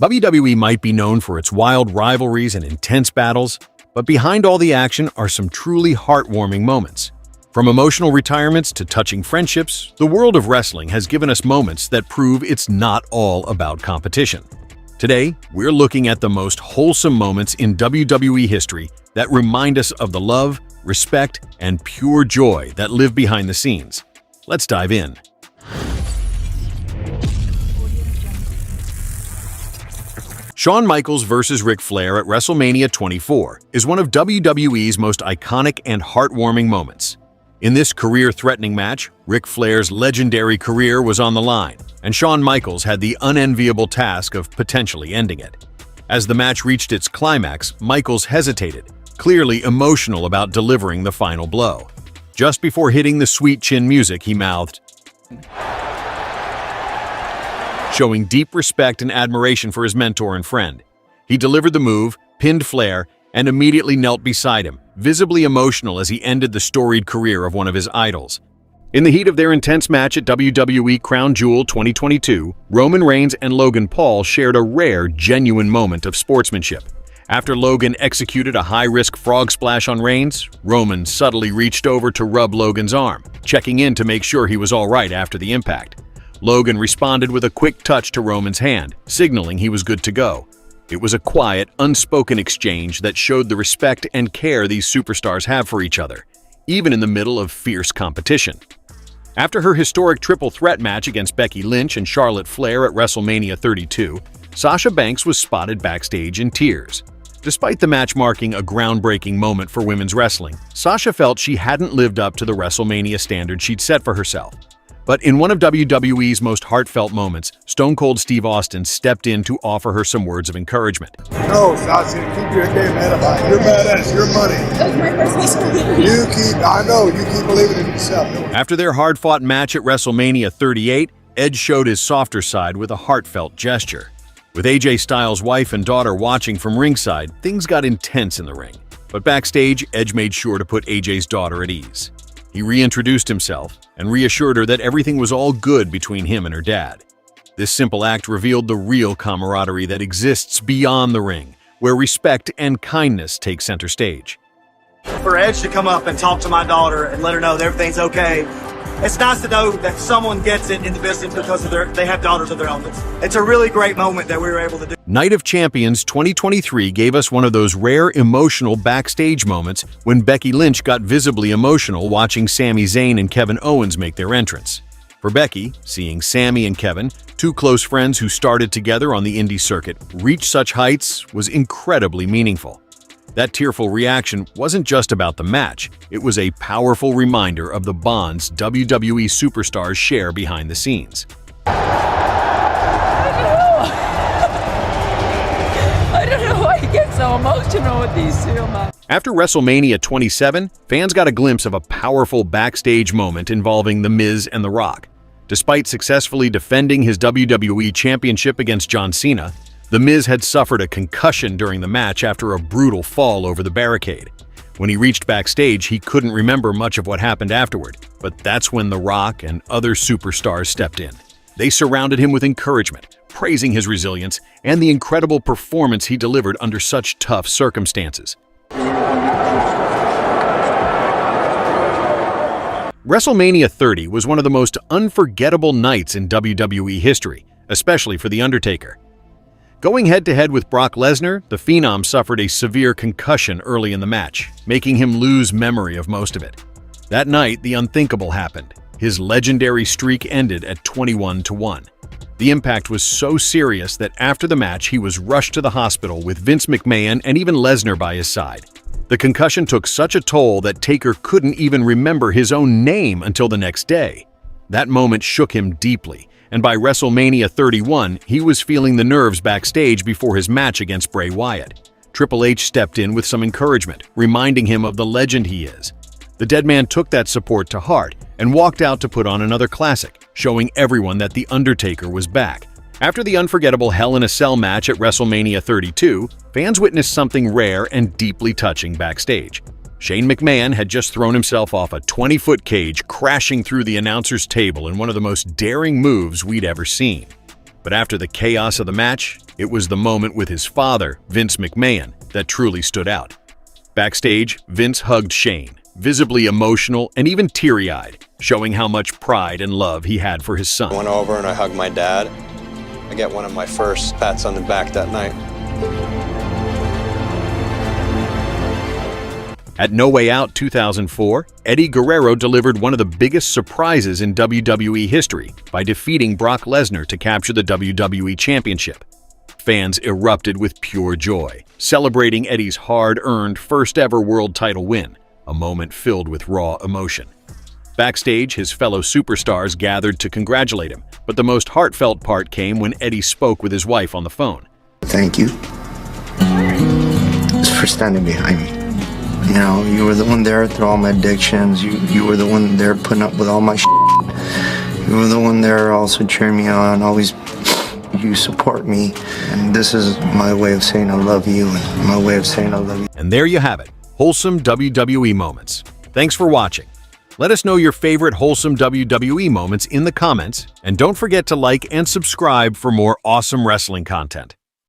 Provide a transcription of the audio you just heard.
WWE might be known for its wild rivalries and intense battles, but behind all the action are some truly heartwarming moments. From emotional retirements to touching friendships, the world of wrestling has given us moments that prove it's not all about competition. Today, we're looking at the most wholesome moments in WWE history that remind us of the love, respect, and pure joy that live behind the scenes. Let's dive in. Shawn Michaels vs. Ric Flair at WrestleMania 24 is one of WWE's most iconic and heartwarming moments. In this career-threatening match, Ric Flair's legendary career was on the line, and Shawn Michaels had the unenviable task of potentially ending it. As the match reached its climax, Michaels hesitated, clearly emotional about delivering the final blow. Just before hitting the sweet chin music, he mouthed, showing deep respect and admiration for his mentor and friend. He delivered the move, pinned Flair, and immediately knelt beside him, visibly emotional as he ended the storied career of one of his idols. In the heat of their intense match at WWE Crown Jewel 2022, Roman Reigns and Logan Paul shared a rare, genuine moment of sportsmanship. After Logan executed a high-risk frog splash on Reigns, Roman subtly reached over to rub Logan's arm, checking in to make sure he was all right after the impact. Logan responded with a quick touch to Roman's hand, signaling he was good to go. It was a quiet, unspoken exchange that showed the respect and care these superstars have for each other, even in the middle of fierce competition. After her historic triple threat match against Becky Lynch and Charlotte Flair at WrestleMania 32, Sasha Banks was spotted backstage in tears. Despite the match marking a groundbreaking moment for women's wrestling, Sasha felt she hadn't lived up to the WrestleMania standard she'd set for herself. But in one of WWE's most heartfelt moments, Stone Cold Steve Austin stepped in to offer her some words of encouragement. No, Sasha, keep your damn head up. You're badass. You're money. That was my first time. You keep believing in yourself. After their hard-fought match at WrestleMania 38, Edge showed his softer side with a heartfelt gesture. With AJ Styles' wife and daughter watching from ringside, things got intense in the ring. But backstage, Edge made sure to put AJ's daughter at ease. He reintroduced himself and reassured her that everything was all good between him and her dad. This simple act revealed the real camaraderie that exists beyond the ring, where respect and kindness take center stage. For Edge to come up and talk to my daughter and let her know that everything's okay, it's nice to know that someone gets it in the business because they have daughters of their own. It's a really great moment that we were able to do. Night of Champions 2023 gave us one of those rare emotional backstage moments when Becky Lynch got visibly emotional watching Sami Zayn and Kevin Owens make their entrance. For Becky, seeing Sami and Kevin, two close friends who started together on the indie circuit, reach such heights was incredibly meaningful. That tearful reaction wasn't just about the match, it was a powerful reminder of the bonds WWE superstars share behind the scenes. I don't know why I get so emotional with these two, man. After WrestleMania 27, fans got a glimpse of a powerful backstage moment involving The Miz and The Rock. Despite successfully defending his WWE Championship against John Cena, The Miz had suffered a concussion during the match after a brutal fall over the barricade. When he reached backstage, he couldn't remember much of what happened afterward, but that's when The Rock and other superstars stepped in. They surrounded him with encouragement, praising his resilience and the incredible performance he delivered under such tough circumstances. WrestleMania 30 was one of the most unforgettable nights in WWE history, especially for The Undertaker. Going head-to-head with Brock Lesnar, the Phenom suffered a severe concussion early in the match, making him lose memory of most of it. That night, the unthinkable happened. His legendary streak ended at 21-1. The impact was so serious that after the match, he was rushed to the hospital with Vince McMahon and even Lesnar by his side. The concussion took such a toll that Taker couldn't even remember his own name until the next day. That moment shook him deeply, and by WrestleMania 31, he was feeling the nerves backstage before his match against Bray Wyatt. Triple H stepped in with some encouragement, reminding him of the legend he is. The dead man took that support to heart and walked out to put on another classic, showing everyone that The Undertaker was back. After the unforgettable Hell in a Cell match at WrestleMania 32, fans witnessed something rare and deeply touching backstage. Shane McMahon had just thrown himself off a 20-foot cage, crashing through the announcer's table in one of the most daring moves we'd ever seen. But after the chaos of the match, It was the moment with his father, Vince McMahon, that truly stood out. Backstage, Vince hugged Shane, visibly emotional and even teary-eyed, showing how much pride and love he had for his son. I went over and I hugged my dad. I got one of my first pats on the back that night. At No Way Out 2004, Eddie Guerrero delivered one of the biggest surprises in WWE history by defeating Brock Lesnar to capture the WWE Championship. Fans erupted with pure joy, celebrating Eddie's hard-earned first-ever world title win, a moment filled with raw emotion. Backstage, his fellow superstars gathered to congratulate him, but the most heartfelt part came when Eddie spoke with his wife on the phone. Thank you for standing behind me. You know, you were the one there through all my addictions. You were the one there putting up with all my shit. You were the one there also cheering me on. Always, you support me. And this is my way of saying I love you and my way of saying I love you. And there you have it, wholesome WWE moments. Thanks for watching. Let us know your favorite wholesome WWE moments in the comments, and don't forget to like and subscribe for more awesome wrestling content.